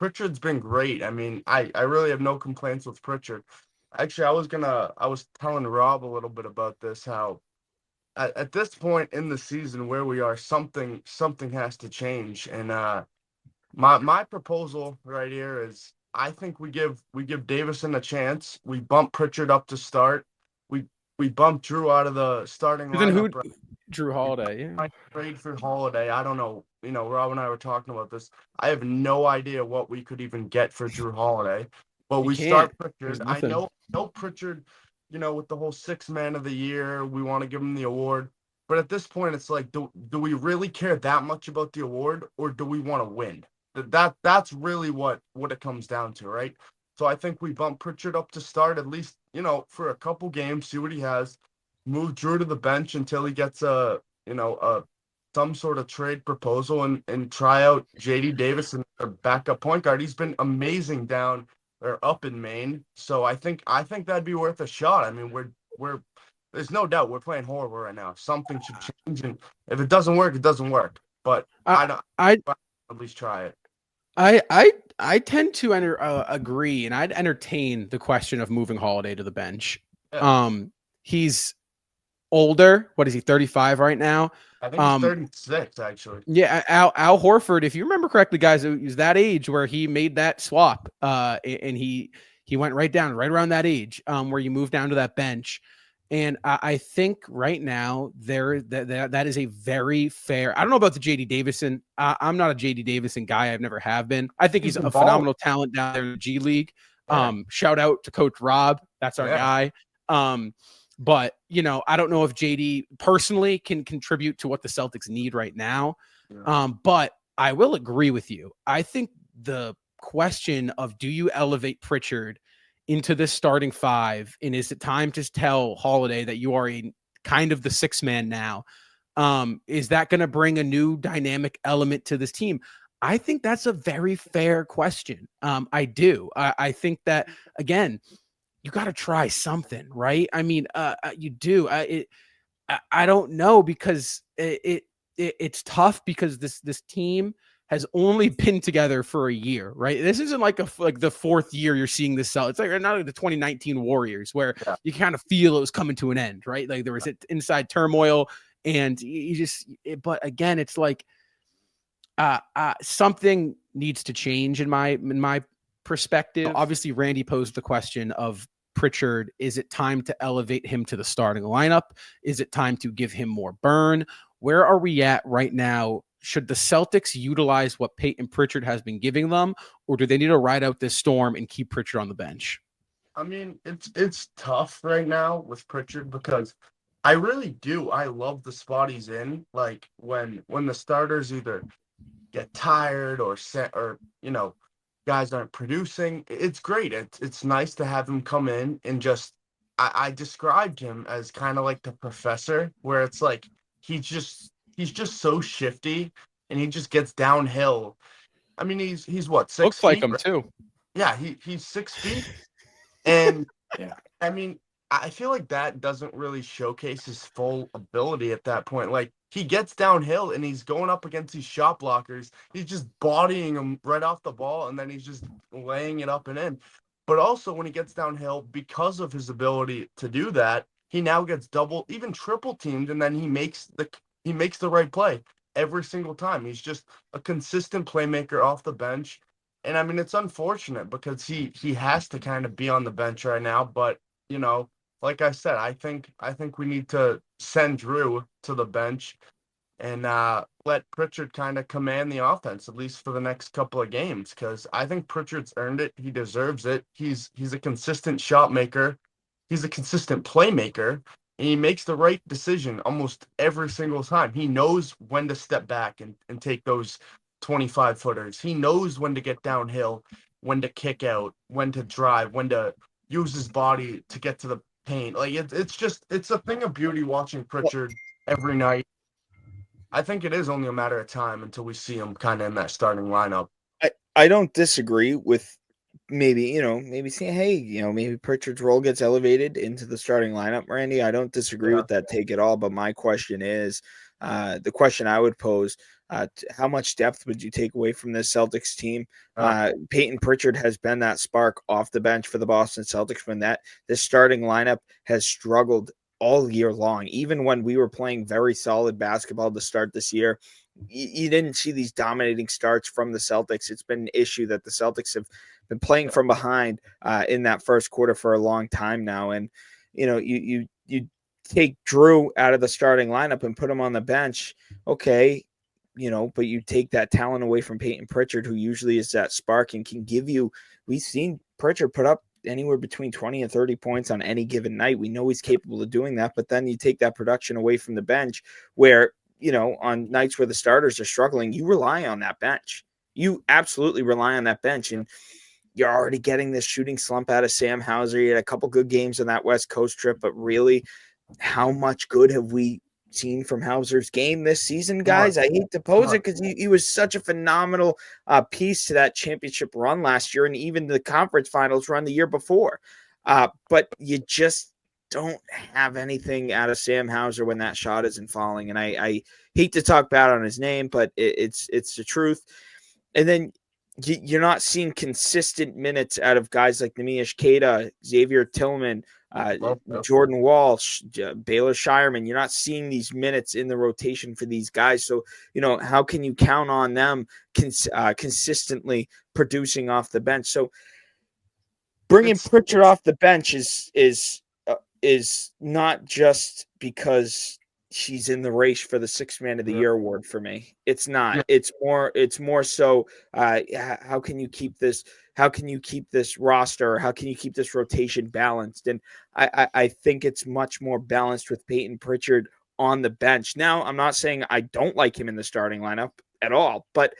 Pritchard's been great. I mean, I really have no complaints with Pritchard. Actually, I was telling Rob a little bit about this, how at this point in the season where we are, something has to change. And my proposal right here is I think we give Davison a chance. We bump Pritchard up to start. We we bump Drew out of the starting But then lineup. who? Drew Holiday. Yeah. I trade for Holiday. I don't know. Rob and I were talking about this. I have no idea what we could even get for Drew Holiday. But You we can't. start There's Pritchard. I nothing. know Pritchard, with the whole six man of the year, we want to give him the award. But at this point, it's like, do we really care that much about the award, or do we want to win? That's really what it comes down to, right? So I think we bump Pritchard up to start at least, for a couple games, see what he has. Move Drew to the bench until he gets some sort of trade proposal, and try out JD Davison, a backup point guard. He's been amazing down or up in Maine. So I think that'd be worth a shot. I mean, we're there's no doubt we're playing horrible right now. Something should change, and if it doesn't work, it doesn't work. But I I don't I at least try it. I tend to agree, and I'd entertain the question of moving Holiday to the bench. Yeah. He's older. What is he? 35 right now. I think he's 36 actually. Yeah, Al Horford, if you remember correctly, guys, it was that age where he made that swap. And he went right around that age, where you move down to that bench. And I think right now that is a very fair. I don't know about the JD Davison. I'm not a JD Davison guy. I've never have been. I think he's a phenomenal talent down there in the G League. Yeah. Shout out to Coach Rob. That's our guy. But, I don't know if JD personally can contribute to what the Celtics need right now. Yeah. But I will agree with you. I think the question of, do you elevate Pritchard into this starting five, and is it time to tell Holiday that you are a kind of the sixth man now? Is that going to bring a new dynamic element to this team? I think that's a very fair question. I do. I think that, again, you got to try something, right? I mean, you do. I don't know, because it's tough, because this team has only been together for a year, right? This isn't like the fourth year you're seeing this cell. It's like not like the 2019 Warriors, where you kind of feel it was coming to an end, right? Like there was inside turmoil, and but again, it's like something needs to change in my perspective. Obviously, Randy posed the question of Pritchard. Is it time to elevate him to the starting lineup? Is it time to give him more burn? Where are we at right now? Should the Celtics utilize what Payton Pritchard has been giving them, or do they need to ride out this storm and keep Pritchard on the bench? I mean, it's tough right now with Pritchard, because I really do. I love the spot he's in. Like when the starters either get tired or guys aren't producing. It's great. It's nice to have him come in and just. I described him as kind of like the professor, where it's like he's just so shifty, and he just gets downhill. I mean, he's what, 6 Looks like feet? him too. Yeah, he's 6 feet, and Yeah. I mean, I feel like that doesn't really showcase his full ability at that point. Like, he gets downhill and he's going up against these shot blockers. He's just bodying them right off the ball, and then he's just laying it up and in. But also, when he gets downhill, because of his ability to do that, he now gets double, even triple teamed, and then he makes the right play every single time. He's just a consistent playmaker off the bench. And I mean, it's unfortunate, because he has to kind of be on the bench right now. But, like I said, I think we need to send Drew to the bench and let Pritchard kind of command the offense, at least for the next couple of games, because I think Pritchard's earned it. He deserves it. He's a consistent shot maker. He's a consistent playmaker, and he makes the right decision almost every single time. He knows when to step back and take those 25 footers. He knows when to get downhill, when to kick out, when to drive, when to use his body to get to the paint. Like it's a thing of beauty watching Pritchard every night. I think it is only a matter of time until we see him kind of in that starting lineup. I don't disagree with maybe saying, hey, maybe Pritchard's role gets elevated into the starting lineup, Randy. I don't disagree with that take at all. But my question is, the question I would pose, How much depth would you take away from this Celtics team? Uh, Payton Pritchard has been that spark off the bench for the Boston Celtics when this starting lineup has struggled all year long. Even when we were playing very solid basketball to start this year, you didn't see these dominating starts from the Celtics. It's been an issue that the Celtics have been playing from behind in that first quarter for a long time now. And, you take Drew out of the starting lineup and put him on the bench. Okay. But you take that talent away from Payton Pritchard, who usually is that spark and can give you, we've seen Pritchard put up anywhere between 20 and 30 points on any given night. We know he's capable of doing that, but then you take that production away from the bench where, on nights where the starters are struggling, you rely on that bench. You absolutely rely on that bench. And you're already getting this shooting slump out of Sam Hauser. He had a couple good games on that West Coast trip, but really, how much good have we seen from Hauser's game this season, guys? I hate to pose it because he was such a phenomenal piece to that championship run last year and even the conference finals run the year before. But you just don't have anything out of Sam Hauser when that shot isn't falling. And I hate to talk bad on his name, but it's the truth. And then you're not seeing consistent minutes out of guys like Neemias Queta, Xavier Tillman, Jordan Walsh, Baylor Shireman. You're not seeing these minutes in the rotation for these guys. So, how can you count on them consistently producing off the bench? So bringing Pritchard off the bench is not just because she's in the race for the Sixth Man of the Year award for me. It's not. Yeah. It's more so. How can you keep this? How can you keep this roster? How can you keep this rotation balanced? And I think it's much more balanced with Payton Pritchard on the bench. Now, I'm not saying I don't like him in the starting lineup at all, but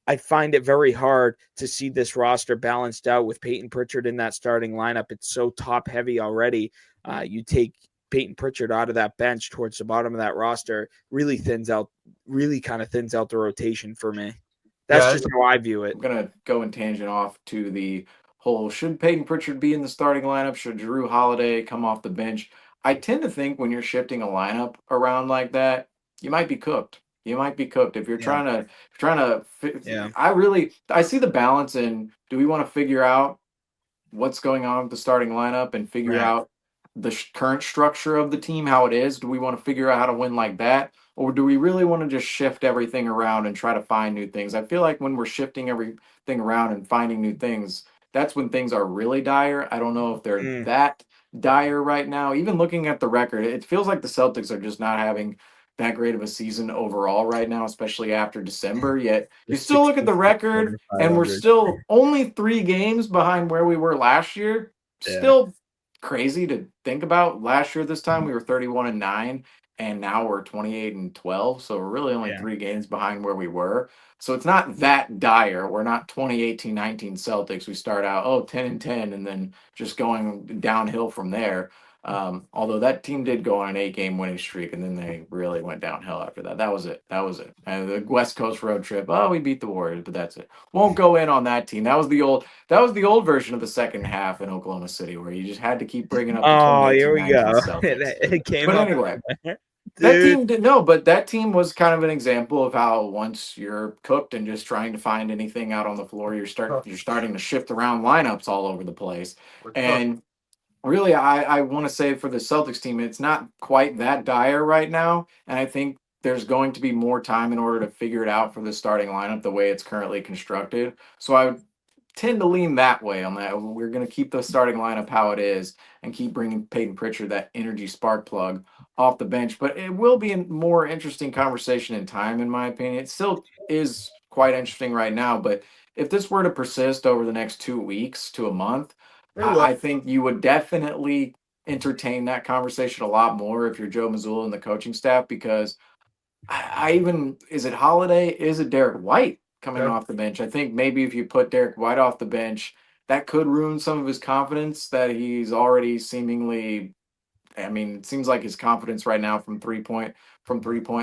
I find it very hard to see this roster balanced out with Payton Pritchard in that starting lineup. It's so top heavy already. You take Payton Pritchard out of that bench towards the bottom of that roster, really kind of thins out the rotation for me. That's just how I view it. I'm going to go and tangent off to the whole, should Payton Pritchard be in the starting lineup? Should Jrue Holiday come off the bench? I tend to think when you're shifting a lineup around like that, you might be cooked. You might be cooked if you're trying to. Yeah. I see the balance in. Do we want to figure out what's going on with the starting lineup and figure out the current structure of the team, how it is? Do we want to figure out how to win like that? Or do we really want to just shift everything around and try to find new things? I feel like when we're shifting everything around and finding new things, that's when things are really dire. I don't know if they're that dire right now. Even looking at the record, it feels like the Celtics are just not having that great of a season overall right now, especially after December. Yet you still look at the record and we're still only 3 games behind where we were last year. Still crazy to think about. Last year this time we were 31-9 and now we're 28-12, so we're really only 3 games behind where we were. So it's not that dire. We're not 2018-19 Celtics. We start out 10-10 and then just going downhill from there. Although that team did go on an 8-game winning streak and then they really went downhill after that. That was it. And the West Coast road trip, we beat the Warriors, but that's it. Won't go in on that team. That was the old version of the second half in Oklahoma City where you just had to keep bringing up the 2018-19 Celtics. It came but up. Anyway, that team did but that team was kind of an example of how once you're cooked and just trying to find anything out on the floor, you're starting to shift around lineups all over the place. And really, I want to say for the Celtics team, it's not quite that dire right now. And I think there's going to be more time in order to figure it out for the starting lineup the way it's currently constructed. So I would tend to lean that way on that. We're going to keep the starting lineup how it is and keep bringing Payton Pritchard, that energy spark plug, off the bench. But it will be a more interesting conversation in time, in my opinion. It still is quite interesting right now. But if this were to persist over the next 2 weeks to a month, I think you would definitely entertain that conversation a lot more if you're Joe Mazzulla and the coaching staff, because is it Holiday? Is it Derek White coming off the bench? I think maybe if you put Derek White off the bench, that could ruin some of his confidence that he's already seemingly. I mean, it seems like his confidence right now from three-point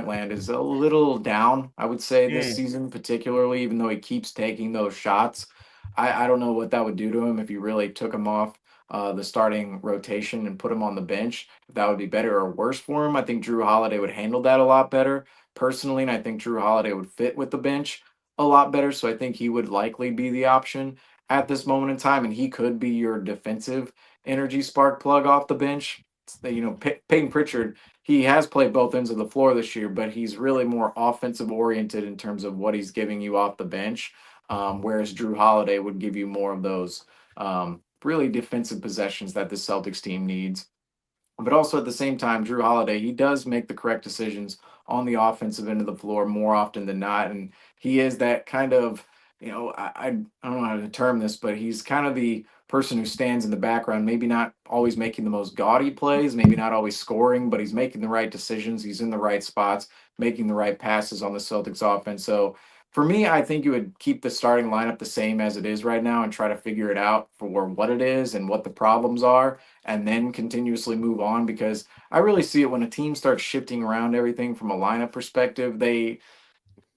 land is a little down, I would say, this season, particularly, even though he keeps taking those shots. I don't know what that would do to him if you really took him off the starting rotation and put him on the bench. If that would be better or worse for him. I think Jrue Holiday would handle that a lot better. personally, and I think Drew Holiday would fit with the bench a lot better. So I think he would likely be the option at this moment in time, and he could be your defensive energy spark plug off the bench. Payton Pritchard, he has played both ends of the floor this year, but he's really more offensive oriented in terms of what he's giving you off the bench. Whereas Drew Holiday would give you more of those really defensive possessions that the Celtics team needs. But also at the same time, Drew Holiday, he does make the correct decisions on the offensive end of the floor more often than not. And he is that kind of, I don't know how to term this, but he's kind of the person who stands in the background, maybe not always making the most gaudy plays, maybe not always scoring, but he's making the right decisions. He's in the right spots, making the right passes on the Celtics offense. So for me, I think you would keep the starting lineup the same as it is right now and try to figure it out for what it is and what the problems are, and then continuously move on, because I really see it when a team starts shifting around everything from a lineup perspective.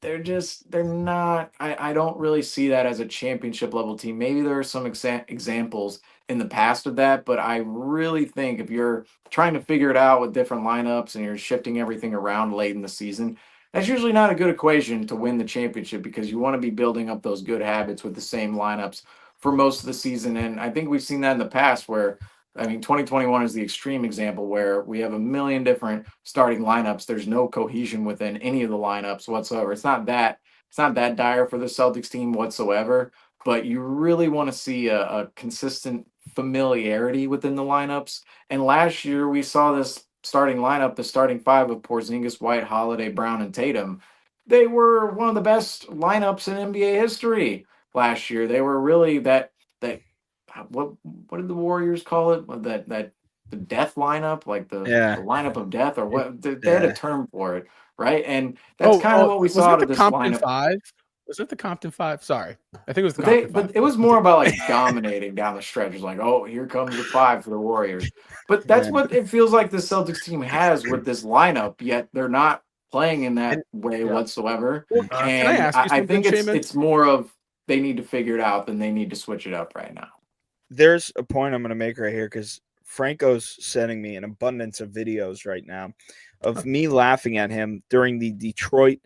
They're not, I don't really see that as a championship level team. Maybe there are some examples in the past of that, but I really think if you're trying to figure it out with different lineups and you're shifting everything around late in the season, that's usually not a good equation to win the championship, because you want to be building up those good habits with the same lineups for most of the season. And I think we've seen that in the past where, I mean, 2021 is the extreme example where we have a million different starting lineups. There's no cohesion within any of the lineups whatsoever. It's not that dire for the Celtics team whatsoever, but you really want to see a consistent familiarity within the lineups. And last year we saw this starting lineup, the starting five of Porzingis, White, Holiday, Brown, and Tatum. They were one of the best lineups in NBA history last year. They were really that what did the Warriors call it? That the death lineup, like the Yeah. lineup of death, or what? They had a Yeah. term for it, right? And that's kind of what we was saw it out the of this Compton lineup. Five? Was it the Compton Five? Sorry, I think it was the But Compton Five. it was more about like dominating down the stretch. It's like, oh, here comes the five for the Warriors. But that's Yeah. what it feels like the Celtics team has with this lineup. Yet they're not playing in And that way Yeah. whatsoever. Well, can I And ask you I something, think it's Seamus? it's more of they need to figure it out than they need to switch it up right now. There's a point I'm going to make right here because Franco's sending me an abundance of videos right now of me laughing at him during the Detroit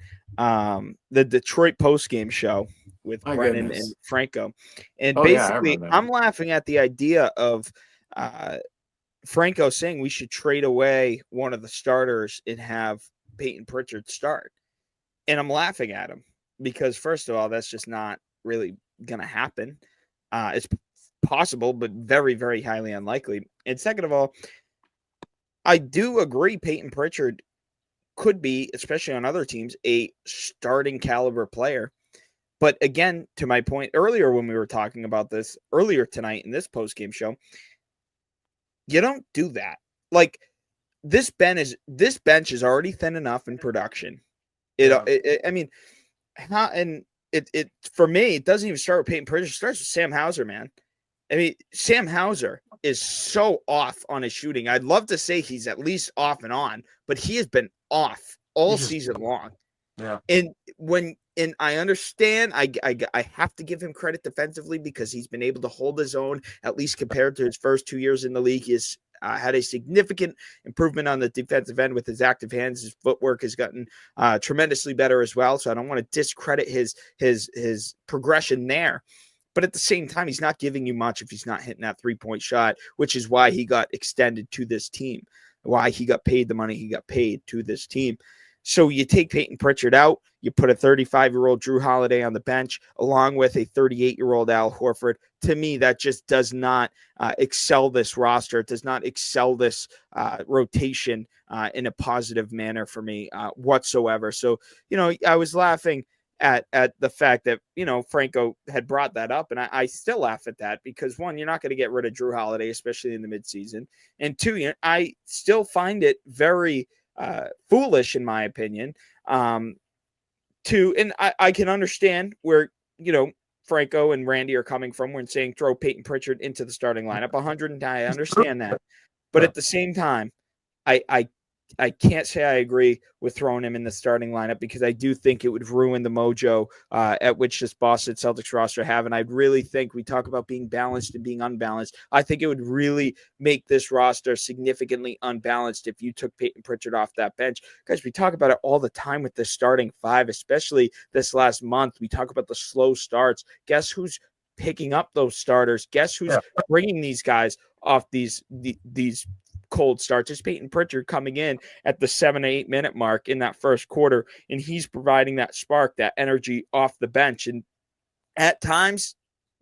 post-game show with My Brennan goodness. and Franco. And Oh yeah, I basically, remember that. I'm laughing at the idea of Franco saying we should trade away one of the starters and have Payton Pritchard start. And I'm laughing at him because, first of all, that's just not really going to happen. It's possible, but very, very highly unlikely. And second of all, I do agree Payton Pritchard could be, especially on other teams, a starting caliber player. But again, to my point earlier when we were talking about this earlier tonight in this post-game show, you don't do that. Like this bench is already thin enough in production. I mean, for me, it doesn't even start with Payton Pritchard. It starts with Sam Hauser, man. I mean, Sam Hauser is so off on his shooting. I'd love to say he's at least off and on, but he has been off all season long. Yeah. And I understand, I have to give him credit defensively because he's been able to hold his own, at least compared to his first 2 years in the league. He's had a significant improvement on the defensive end with his active hands. His footwork has gotten tremendously better as well. So I don't want to discredit his progression there. But at the same time, he's not giving you much if he's not hitting that three-point shot, which is why he got extended to this team, why he got paid the money he got paid to this team. So you take Payton Pritchard out, you put a 35-year-old Drew Holiday on the bench, along with a 38-year-old Al Horford. To me, that just does not excel this roster. It does not excel this rotation in a positive manner for me whatsoever. So, I was laughing at the fact that, Franco had brought that up. And I still laugh at that because, one, you're not going to get rid of Drew Holiday, especially in the midseason. And two, I still find it very foolish, in my opinion, and I can understand where, Franco and Randy are coming from when saying throw Payton Pritchard into the starting lineup. 100, and I understand that. But at the same time, I can't say I agree with throwing him in the starting lineup because I do think it would ruin the mojo at which this Boston Celtics roster have. And I really think we talk about being balanced and being unbalanced. I think it would really make this roster significantly unbalanced if you took Payton Pritchard off that bench. Guys, we talk about it all the time with the starting five, especially this last month. We talk about the slow starts. Guess who's picking up those starters? Guess who's bringing these guys off these cold starts? It's Payton Pritchard coming in at the 7 to 8 minute mark in that first quarter, and he's providing that spark, that energy off the bench. And at times,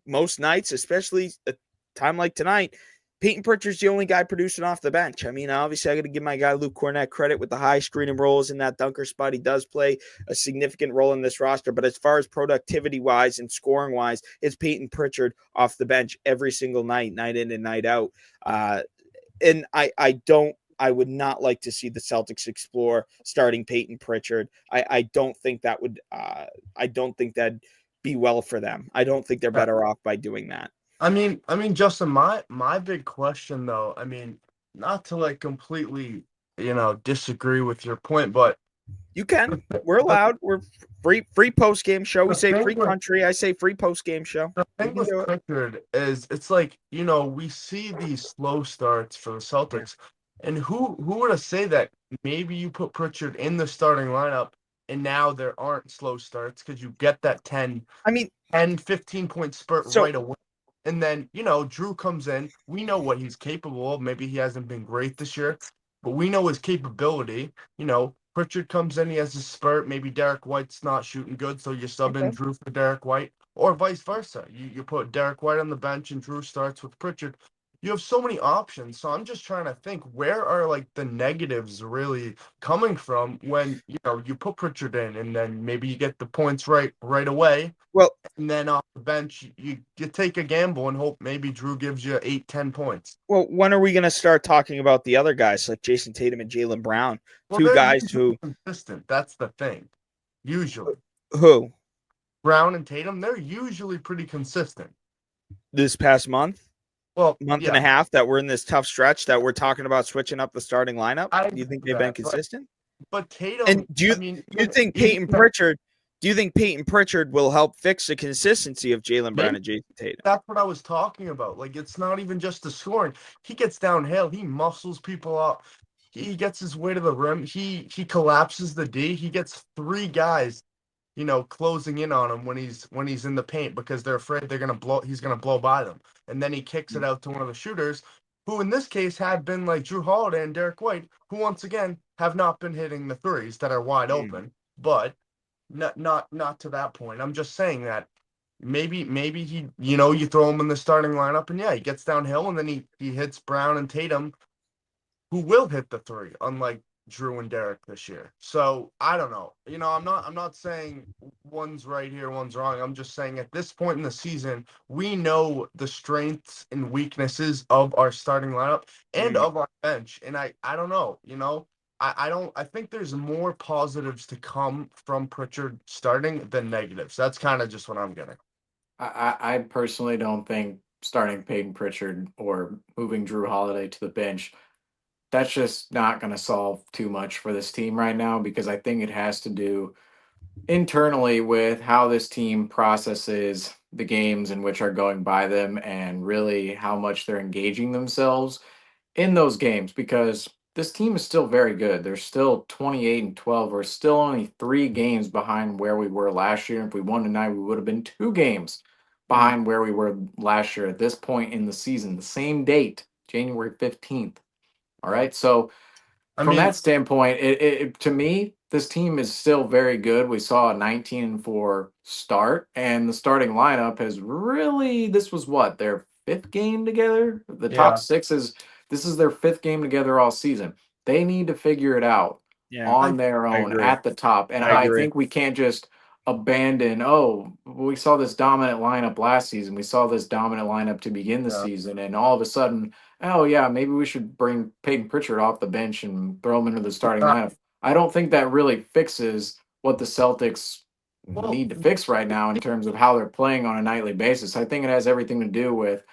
most nights, especially a time like tonight, Payton Pritchard's the only guy producing off the bench. I mean, obviously, I got to give my guy Luke Cornett credit with the high screen and rolls in that dunker spot. He does play a significant role in this roster. But as far as productivity-wise and scoring-wise, it's Payton Pritchard off the bench every single night, night in and night out. And I would not like to see the Celtics explore starting Payton Pritchard. I don't think that would I don't think that'd be well for them. I don't think they're better off by doing that. I mean, Justin, my big question though, I mean, not to like completely, disagree with your point, but you can. We're allowed. We're free post game show. We say free with, country. I say free post game show. The thing with Pritchard is it's like, we see these slow starts for the Celtics, and who would have say that maybe you put Pritchard in the starting lineup and now there aren't slow starts because you get that 10, 15 point spurt right away. And then, Drew comes in. We know what he's capable of. Maybe he hasn't been great this year, but we know his capability. Pritchard comes in, he has a spurt. Maybe Derek White's not shooting good, so you sub in Drew for Derek White, or vice versa. You put Derek White on the bench and Drew starts with Pritchard. You have so many options. So I'm just trying to think, where are like the negatives really coming from when you put Pritchard in and then maybe you get the points right away. Well, and then off the bench you take a gamble and hope maybe Drew gives you 8-10 points. Well, when are we going to start talking about the other guys like Jason Tatum and Jaylen Brown? Two guys who consistent. That's the thing. Usually. Who? Brown and Tatum, they're usually pretty consistent. This past month? Month yeah. and a half that we're in this tough stretch that we're talking about switching up the starting lineup. Do you think they've been consistent? But Tatum, and do you think Payton Pritchard? Do you think Payton Pritchard will help fix the consistency of Jaylen Brown and Jason Tatum? That's what I was talking about. Like, it's not even just the scoring. He gets downhill. He muscles people up. He gets his way to the rim. He collapses the D. He gets 3 guys, closing in on him when he's in the paint because they're afraid he's gonna blow by them. And then he kicks it out to one of the shooters, who in this case had been like Drew Holiday and Derek White, who once again have not been hitting the threes that are wide open. But not to that point. I'm just saying that maybe he, you throw him in the starting lineup and he gets downhill and then he hits Brown and Tatum, who will hit the 3, unlike Drew and Derek this year. So I don't know. I'm not saying one's right here, one's wrong. I'm just saying at this point in the season, we know the strengths and weaknesses of our starting lineup and of our bench. And I don't know, I think there's more positives to come from Pritchard starting than negatives. That's kind of just what I'm getting. I personally don't think starting Payton Pritchard or moving Drew Holiday to the bench, that's just not going to solve too much for this team right now, because I think it has to do internally with how this team processes the games in which are going by them and really how much they're engaging themselves in those games, because this team is still very good. They're still 28-12. We're still only 3 games behind where we were last year. If we won tonight, we would have been 2 games behind where we were last year at this point in the season. The same date, January 15th. All right. So from that standpoint, it to me, this team is still very good. We saw a 19-4 start, and the starting lineup has really, this was what, their 5th game together? The top 6 this is their 5th game together all season. They need to figure it out on their own at the top. And I think we can't just abandon, we saw this dominant lineup last season. We saw this dominant lineup to begin the season. And all of a sudden, maybe we should bring Payton Pritchard off the bench and throw him into the starting lineup. I don't think that really fixes what the Celtics need to fix right now in terms of how they're playing on a nightly basis. I think it has everything to do with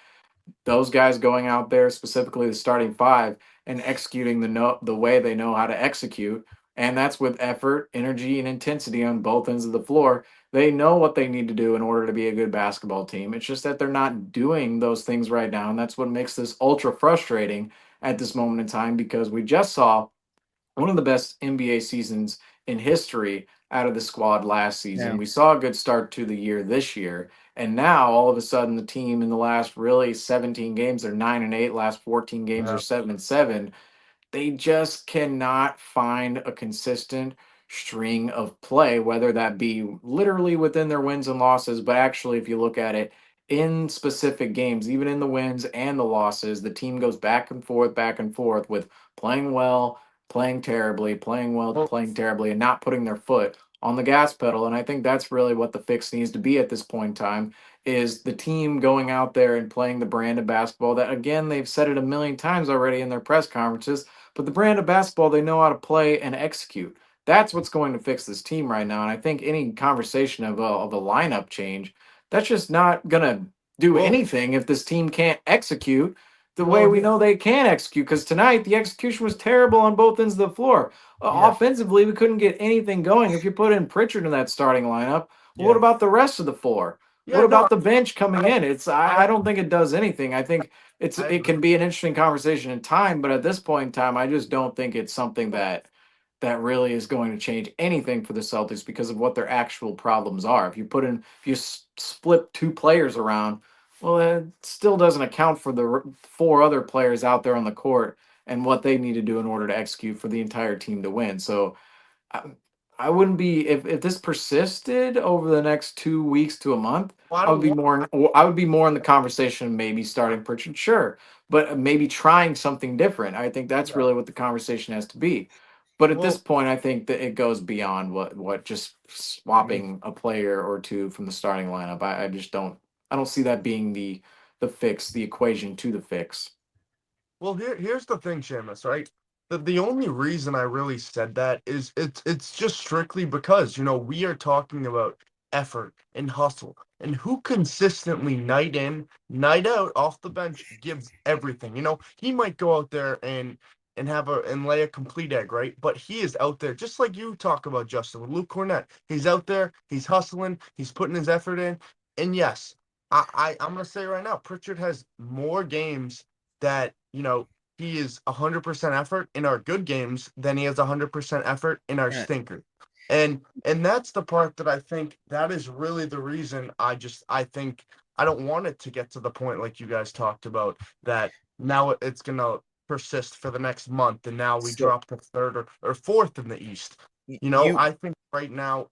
those guys going out there, specifically the starting 5, and executing the way they know how to execute. And that's with effort, energy, and intensity on both ends of the floor. They know what they need to do in order to be a good basketball team. It's just that they're not doing those things right now. And that's what makes this ultra frustrating at this moment in time, because we just saw one of the best NBA seasons in history out of the squad last season. Yeah. We saw a good start to the year this year. And now all of a sudden the team in the last really 17 games, they're 9-8, last 14 games are 7-7. They just cannot find a consistent string of play, whether that be literally within their wins and losses, but actually, if you look at it in specific games, even in the wins and the losses, the team goes back and forth with playing well, playing terribly, playing well, Well, playing terribly, and not putting their foot on the gas pedal. And I think that's really what the fix needs to be at this point in time, is the team going out there and playing the brand of basketball that, again, they've said it a million times already in their press conferences, but the brand of basketball they know how to play and execute. That's what's going to fix this team right now. And I think any conversation of a lineup change, that's just not going to do well, anything if this team can't execute the way well, we know they can execute. Because tonight, the execution was terrible on both ends of the floor. yeah, Offensively, we couldn't get anything going. If you put in Pritchard in that starting lineup, well, what yeah, about the rest of the four? yeah. What No, about the bench coming I, in? I I, don't think it does anything. I think I it can agree. be an interesting conversation in time, but at this point in time, I just don't think it's something that really is going to change anything for the Celtics because of what their actual problems are. If you split two players around, well, it still doesn't account for the four other players out there on the court and what they need to do in order to execute for the entire team to win. So I, I wouldn't be, if this persisted over the next 2 weeks to a month. Well, I I would don't be want. more. I would be more in the conversation, of maybe starting Pritchard, sure, but maybe trying something different. I think that's Yeah. really what the conversation has to be. But at this Well, point, I think that it goes beyond what just swapping a player or two from the starting lineup. I just don't. I don't see that being the fix, the equation to the fix. Well, here's the thing, Seamus, right? The only reason I really said that is it's just strictly because, we are talking about effort and hustle and who consistently night in, night out off the bench gives everything. He might go out there and lay a complete egg, right? But he is out there just like you talk about, Justin, with Luke Cornett. He's out there, he's hustling, he's putting his effort in. And yes, I'm gonna say right now, Pritchard has more games that he is 100% effort in our good games than he has 100% effort in our Yeah. stinker. And that's the part that I think that is really the reason I think I don't want it to get to the point like you guys talked about, that now it's gonna persist for the next month and now we So drop to third or fourth in the East. you I think right now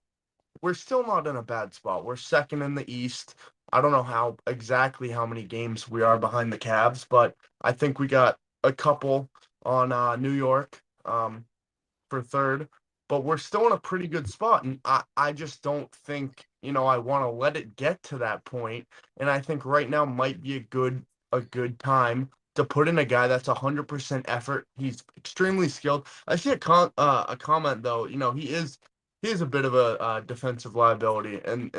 we're still not in a bad spot. We're second in the East. I don't know exactly how many games we are behind the Cavs, but I think we got a couple on New York for third. But we're still in a pretty good spot, and I just don't think I want to let it get to that point. And I think right now might be a good time to put in a guy that's 100% effort. He's extremely skilled. I see a comment though. He is a bit of a defensive liability, and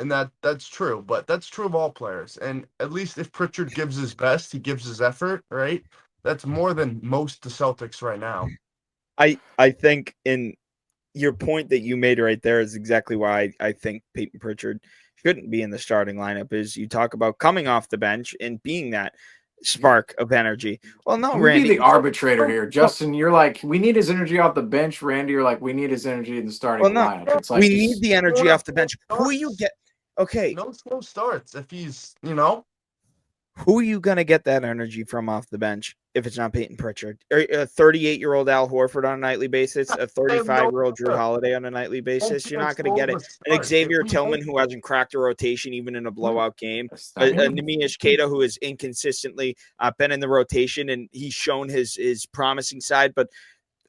that's true. But that's true of all players. And at least if Pritchard gives his best, he gives his effort, right? That's more than most the Celtics right now. I think in your point that you made right there is exactly why I think Payton Pritchard shouldn't be in the starting lineup. Is you talk about coming off the bench and being that spark of energy. Well, no, Can we be Randy. the arbitrator No, here? no, Justin, you're like, we need his energy off the bench. Randy, you're like, we need his energy in the starting Well, no, lineup. It's we like, need just the we don't energy have off the slow bench. Who are you starts. get? Okay, No slow starts if he's, who are you going to get that energy from off the bench if it's not Payton Pritchard? A 38-year-old Al Horford on a nightly basis, a I have no 35-year-old Drew idea. Holiday on a nightly If basis. he You're gets not going to get slow it. to An start, if Xavier we don't, Tillman who hasn't cracked a rotation even in a we, blowout game. I A mean, Nemish Keita who has inconsistently been in the rotation and he's shown his promising side, but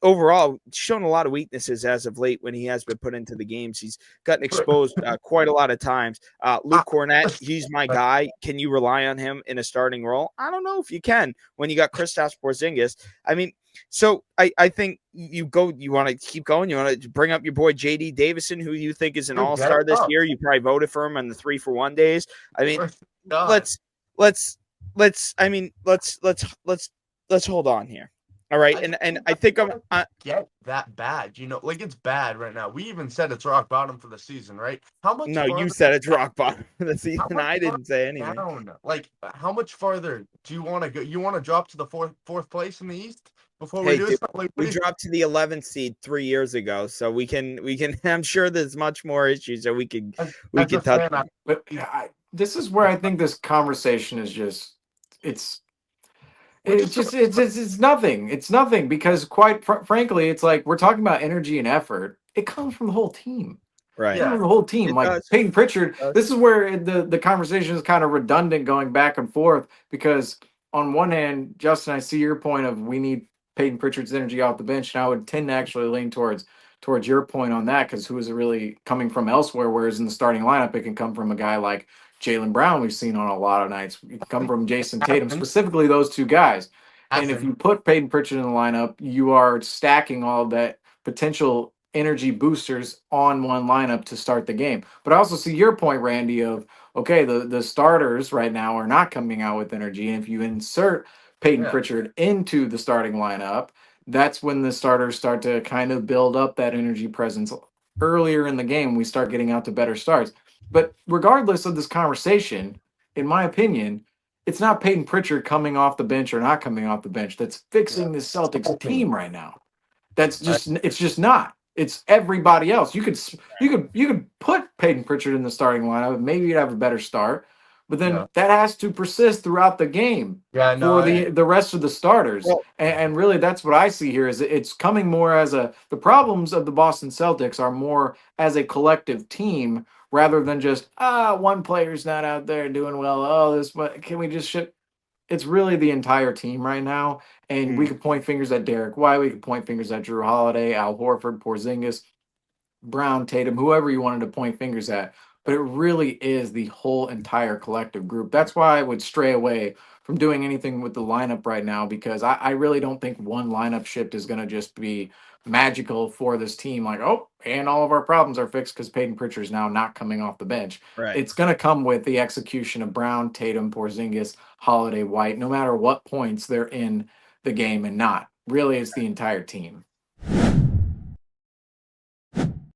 overall shown a lot of weaknesses as of late when he has been put into the games. He's gotten exposed quite a lot of times. I, Luke Cornett, he's my guy. Can you rely on him in a starting role? I don't know if you can when you got Kristaps Porzingis. I mean, so I think you want to keep going. You want to bring up your boy JD Davison, who you think is an dude, get all-star this up. year. You probably voted for him on the 3-for-1 days. I mean, God. let's let's hold on here. All right, and I think I'm get that bad. Like it's bad right now. We even said it's rock bottom for the season, right? How much no, you farther said it's rock bottom for the how season. much I didn't say farther anything. down? Like how much farther do you want to go? You want to drop to the fourth place in the East before we Hey, do dude, something like we this? dropped to the 11th seed 3 years ago, so we can. I'm sure there's much more issues that we could As a touch fan, on. But this is where I think this conversation is just it's it's nothing. It's nothing because quite frankly, it's like we're talking about energy and effort. It comes from the whole team. Right. Yeah. The whole team, It like does. Payton Pritchard. It does. This is where the conversation is kind of redundant, going back and forth. Because on one hand, Justin, I see your point of we need Payton Pritchard's energy off the bench, and I would tend to actually lean towards your point on that because who is it really coming from elsewhere? Whereas in the starting lineup, it can come from a guy like Jaylen Brown. We've seen on a lot of nights. It can come from Jason Tatum, specifically those two guys. And if you put Payton Pritchard in the lineup, you are stacking all of that potential energy boosters on one lineup to start the game. But I also see your point, Randy, of okay, the starters right now are not coming out with energy. And if you insert Payton Pritchard into the starting lineup, that's when the starters start to kind of build up that energy presence earlier in the game. We start getting out to better starts. But regardless of this conversation, in my opinion, it's not Payton Pritchard coming off the bench or not coming off the bench that's fixing the Celtics team right now. That's just it's just not. It's everybody else. You could put Payton Pritchard in the starting lineup. Maybe you'd have a better start, but then that has to persist throughout the game for the rest of the starters. Well, And really, that's what I see here. Is it's coming more as the problems of the Boston Celtics are more as a collective team rather than just one player's not out there doing well. Oh, this can we just ship? It's really the entire team right now. And we could point fingers at Derek White. We could point fingers at Drew Holiday, Al Horford, Porzingis, Brown, Tatum, whoever you wanted to point fingers at. But it really is the whole entire collective group. That's why I would stray away from doing anything with the lineup right now because I really don't think one lineup shift is going to just be magical for this team. Like, oh, and all of our problems are fixed because Payton Pritchard is now not coming off the bench. right. It's going to come with the execution of Brown, Tatum, Porzingis, Holiday, White, no matter what points they're in the game and not. Really, it's the entire team.